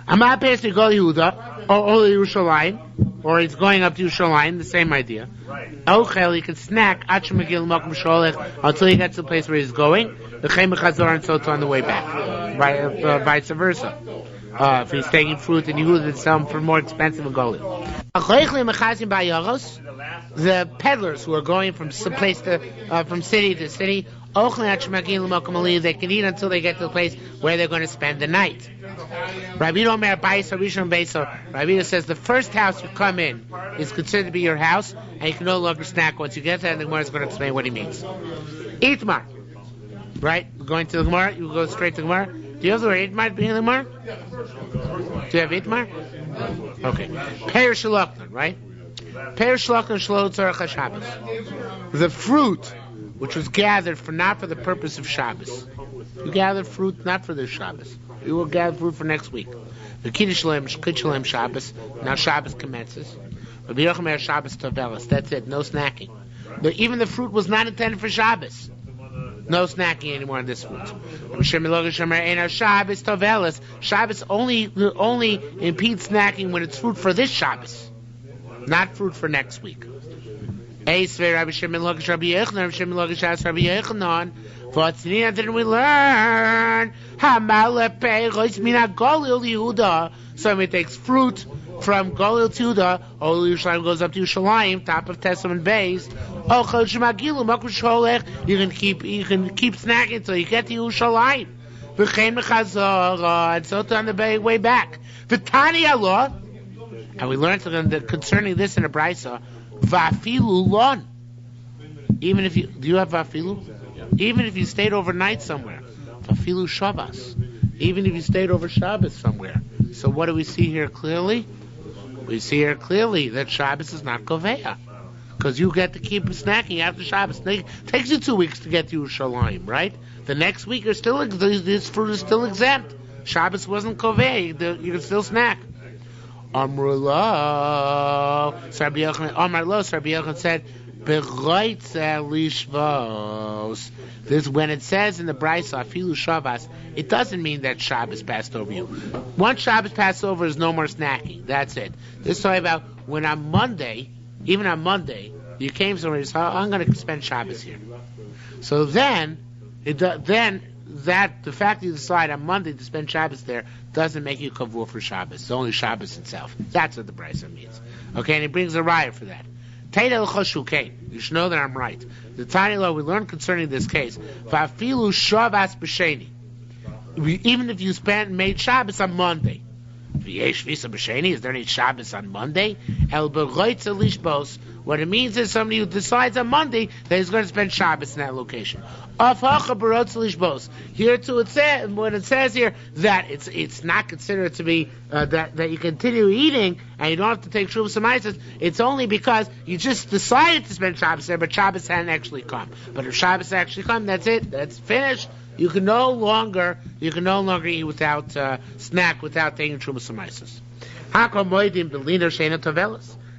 I'm not paying to go to Yehuda, or Yerushalmi, or he's going up to Yerushalmi, the same idea. Ochel, he can snack until he gets to the place where he's going, and so it's on the way back. Vice versa. If he's taking fruit in Yehuda, it's selling for more expensive in Goli. The peddlers who are going from place from city to city, they can eat until they get to the place where they're going to spend the night. Rabbi says the first house you come in is considered to be your house, and you can no longer snack once you get there, and the Gemara is going to explain what he means. Itmar. Right? Going to the Gemara, you go straight to the Gemara. Do you have the word Itmar being in the Gemara? Do you have Itmar? Okay. Perish Shaloknan, right? Perish Shaloknan Shlo Tzarech HaShabbos. The fruit which was gathered not for the purpose of Shabbos. You gathered fruit not for this Shabbos. You will gather fruit for next week. The Kiddush Shalem Shabbos. Now Shabbos commences. Shabbos Tovelis. That's it. No snacking. Even the fruit was not intended for Shabbos. No snacking anymore on this fruit. Shabbos Tovelis. Shabbos only impedes snacking when it's fruit for this Shabbos, not fruit for next week. What didn't we learn? Somebody takes fruit from Galil to Yehuda. Yerushalayim goes up to Yerushalayim, top of Testament base. You can keep snacking until you get to Yerushalayim. And so on the way back. And we learned concerning this in a brisa. Vafilu lon. Even if do you have vafilu? Even if you stayed overnight somewhere, vafilu Shabbos. Even if you stayed over Shabbos somewhere. So what do we see here clearly? We see here clearly that Shabbos is not koveya, because you get to keep snacking after Shabbos. It takes you 2 weeks to get to Yerushalayim, right? The next week this fruit is still exempt. Shabbos wasn't koveya. You can still snack. Amrullah. Rabbi Yochanan said, this, when it says in the Brisa, Afilu Shabbos, it doesn't mean that Shabbos passed over you. Once Shabbos passed over, is no more snacking. That's it. This is talking about when on Monday, even on Monday, you came somewhere and said, I'm going to spend Shabbos here. So then the fact that you decide on Monday to spend Shabbos there doesn't make you kavur for Shabbos. It's only Shabbos itself. That's what the Brisa means. Okay, and he brings a riot for that. You should know that I'm right. The tiny law we learned concerning this case. Vafilu Shabbos b'sheni. Even if you made Shabbos on Monday. Is there any Shabbos on Monday? What it means is somebody who decides on Monday that he's going to spend Shabbos in that location. Here too, it says when it says here that it's not considered to be that you continue eating and you don't have to take Shuvas and Ma'asros. It's only because you just decided to spend Shabbos there, but Shabbos hadn't actually come. But if Shabbos actually come, that's it. That's finished. You can no longer eat without snack without taking Shuvas and Ma'asros.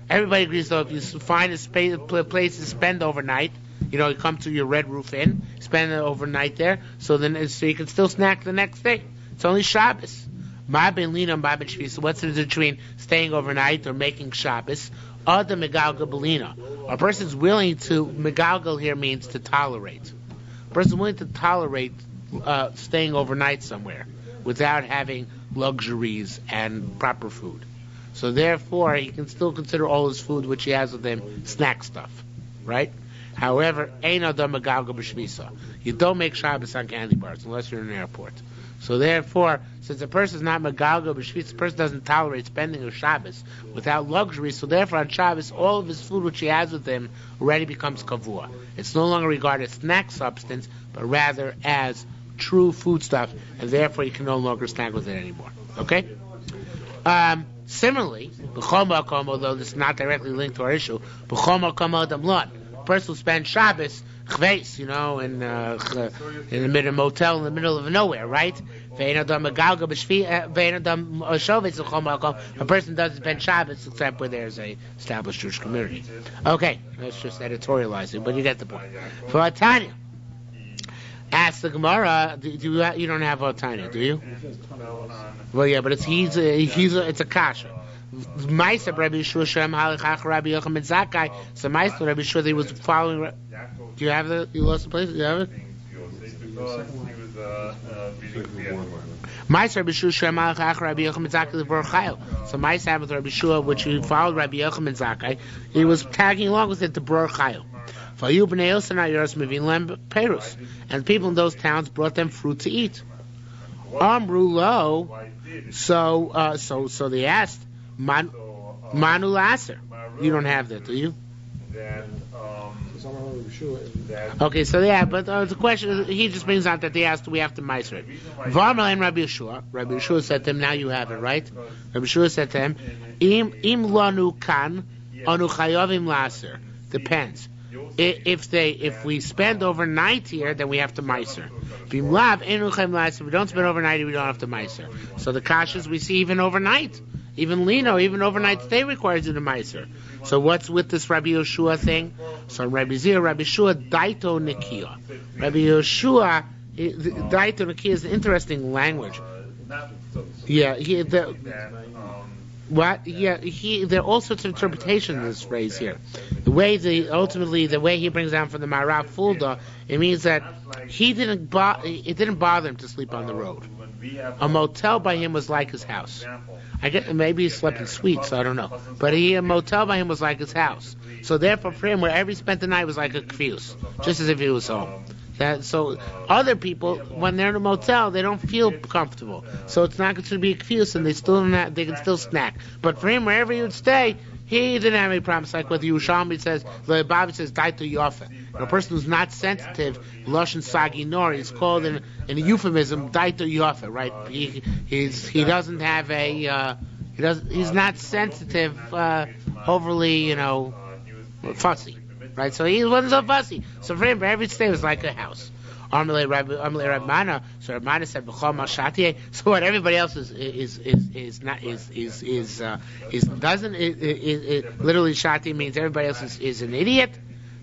Everybody agrees though if you find a place to spend overnight. You come to your Red Roof Inn, spend it overnight there, so you can still snack the next day. It's only Shabbos. Ma ben lina, ma ben shvisa. What's the difference between staying overnight or making Shabbos? Adam megalgal belina. A person's willing to, megalgal here means to tolerate. A person's willing to tolerate staying overnight somewhere without having luxuries and proper food. So therefore, he can still consider all his food which he has with him snack stuff, right? However, ein adam megalgal b'shvisa. You don't make Shabbos on candy bars unless you're in an airport. So therefore, since a person is not megalgal b'shvisa, the person doesn't tolerate spending a Shabbos without luxury. So therefore, on Shabbos, all of his food which he has with him already becomes kavua. It's no longer regarded as snack substance, but rather as true food stuff, and therefore you can no longer snack with it anymore. Okay? Similarly, although this is not directly linked to our issue, a person who spends Shabbos, chveis, in the middle of a motel in the middle of nowhere, right? A person doesn't spend Shabbos except where there's a established Jewish community. Okay, that's just editorializing, but you get the point. For Tanya, ask the Gemara. You don't have Tanya, do you? Well, yeah, but it's a kasha. Ma'aser Rabbi Yeshua Shem Halachach Rabbi Yochanan Zakkai. So Ma'aser Rabbi Yeshua, he was following. Do you have the? You lost the place? Do you have it? Ma'aser Rabbi Yeshua Shem Halachach Rabbi Yochanan Zakkai Levar Chayil. So Ma'aser happened with Rabbi Yeshua, which he followed Rabbi Yochanan Zakkai. He was tagging along with it to Bror Chayil. And people in those towns brought them fruit to eat. Amru so they asked, Manu Lasser. You don't have that, do you? Okay, so yeah, but the question, he just brings out that they asked, do we have to meiser it? Varmalan Rabbi Yeshua said to him, now you have it, right? Rabbi Yeshua said to him, Im lanu kan, anu chayavim Lasser. Depends. If we spend overnight here, then we have to meiser. If we don't spend overnight here, we don't have to meiser. So the kashas we see even overnight, even lino, even overnight stay requires you to meiser. So what's with this Rabbi Yoshua thing? So Rabbi Yeshua daito nikia. Rabbi Yoshua daito nikia is an interesting language. Yeah, there are all sorts of interpretations of this phrase here. The way he brings down from the Marav Fulda, it means that it didn't bother him to sleep on the road. A motel by him was like his house. I guess maybe he slept in suites, so I don't know. But a motel by him was like his house. So therefore, for him, wherever he spent the night was like a kfius, just as if he was home. So other people, when they're in a motel, they don't feel comfortable. So it's not considered to be a kfius, and they can still snack. But for him, wherever he would stay, he didn't have any problems. Like what the Yerushalmi says, the Baba says, daito yofa. A person who's not sensitive, lashon sagi nor, is called in a euphemism, daito yofa, right? He doesn't have he's not sensitive, overly, fussy. Right, so he wasn't so fussy. So for him, every stay was like a house. Amalei Rabbi So Rabbi said, "B'chol Mashatie." So what? Everybody else literally Shati means everybody else is an idiot.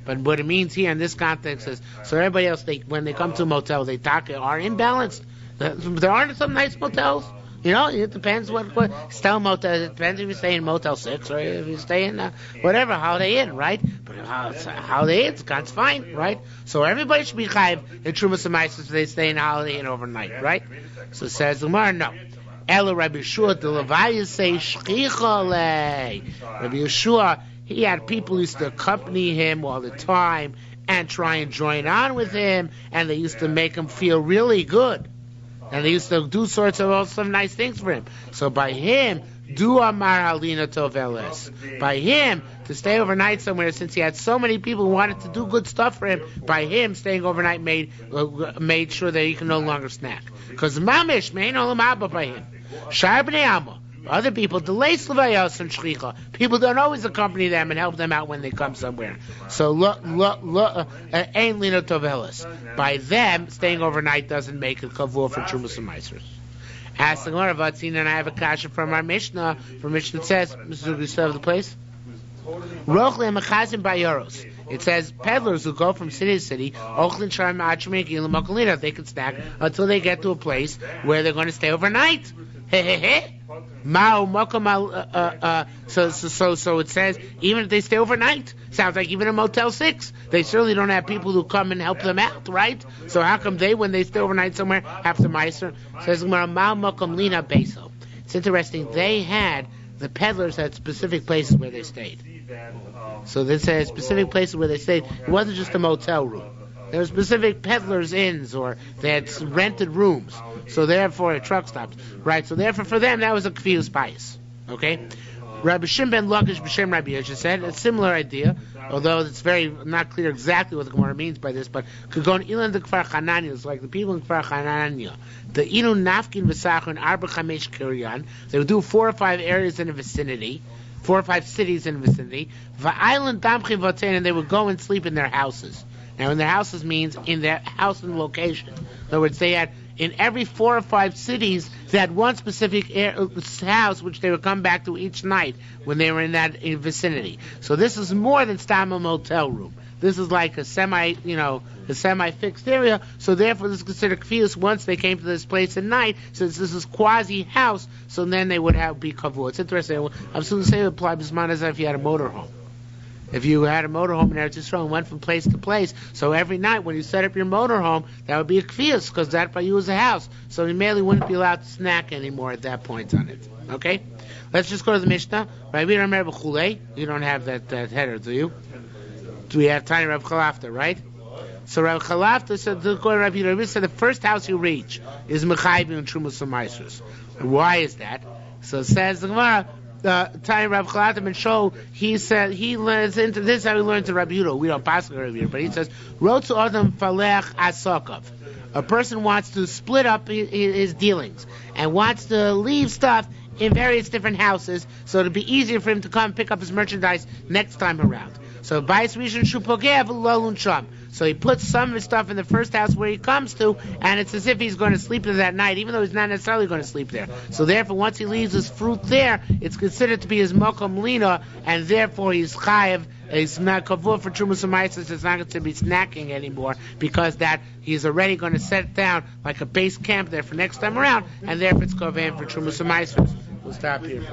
But what it means here in this context is, so everybody else, when they come to a motel, they are imbalanced. There aren't some nice motels. It depends what style motel. It depends if you stay in Motel 6 or if you stay in whatever Holiday Inn, right? But Holiday Inn's God's fine, right? So everybody should be chayiv in Trumas and Meisos if they stay in Holiday Inn overnight, right? So says the Gemara, no. Ela Rabbi Yeshua the Leviah say shchichale. Rabbi Yeshua, he had people who used to accompany him all the time and try and join on with him, and they used to make him feel really good. And they used to do sorts of some nice things for him. So by him, do Amar Halina Toveles. By him, to stay overnight somewhere, since he had so many people who wanted to do good stuff for him, by him staying overnight made sure that he can no longer snack. Because Mamish, Mein Olam Abba by him. Shar B'nei Amma. Other people, delay Slavayos and Shricha. People don't always accompany them and help them out when they come somewhere. So, Ein Lino Tovelis. By them, staying overnight doesn't make a kavur for Trumas and Meisers. Ask the Gemara, Vatzin, and I have a kasha from our Mishnah. From Mishnah it says, Mr. you still have the place? Rochle Mechazim Bayoros. It says peddlers who go from city to city, they can snack until they get to a place where they're going to stay overnight. Mao Mokum. So it says even if they stay overnight, sounds like even in Motel 6, they certainly don't have people who come and help them out, right? So how come they, when they stay overnight somewhere, have to meiser? Says Mao Mokum Lina Beso. It's interesting. They had the peddlers had specific places where they stayed. So this says specific places where they stayed. It wasn't just a motel room. There were specific peddlers' inns, or they had rented rooms. So therefore, truck stops, right? So therefore, for them, that was a kfiyus bias. Okay. Rabbi Shimon ben Lakish b'shem Rabbi Yosha said a similar idea, although it's very not clear exactly what the Gemara means by this. But could go ilan the Kfar Chananya, it's like the people in Kfar Chananya. The inu nafkin v'sachon arba chamesh kiryan. They would do 4 or 5 areas in the vicinity, 4 or 5 cities in the vicinity. Va'island damchin v'otein, and they would go and sleep in their houses. Now, in their houses means in their house and location. In other words, they had in every 4 or 5 cities, they had one specific house which they would come back to each night when they were in that vicinity. So this is more than stam a motel room. This is like a semi-fixed area. So therefore, this is considered kfiyus once they came to this place at night. Since this is quasi house, so then they would be kavua. It's interesting. I'm supposed to say it applied bisman as if you had a motorhome. If you had a motorhome in Eretz Yisrael and went from place to place, so every night when you set up your motorhome, that would be a kfiyus, because that by you is a house. So you merely wouldn't be allowed to snack anymore at that point on it. Okay? Let's just go to the Mishnah. You don't have that header, do you? Do we have Tiny Rav Chalafta, right? So Rav Chalafta said, the first house you reach is Mechayim and Trumas Ma'asros. Why is that? So it says the Gemara, Tiny Rav Chalafta ben Shol, he said he learns into this is how he learned to Rabbi Yehuda. We don't pass Rabbi Yehuda, but he says, Rotzu Adam Falech Asokov. A person wants to split up his dealings and wants to leave stuff in various different houses, so it'll be easier for him to come pick up his merchandise next time around. So Bais Rishon Shupogev Lolun Sham. So he puts some of his stuff in the first house where he comes to, and it's as if he's going to sleep there that night, even though he's not necessarily going to sleep there. So therefore, once he leaves his fruit there, it's considered to be his mokom lina, and therefore he's chayev. He's not kavur for trumas u'maisas. It's not going to be snacking anymore, because that he's already going to set it down like a base camp there for next time around, and therefore it's kavur for trumas u'maisas. We'll stop here.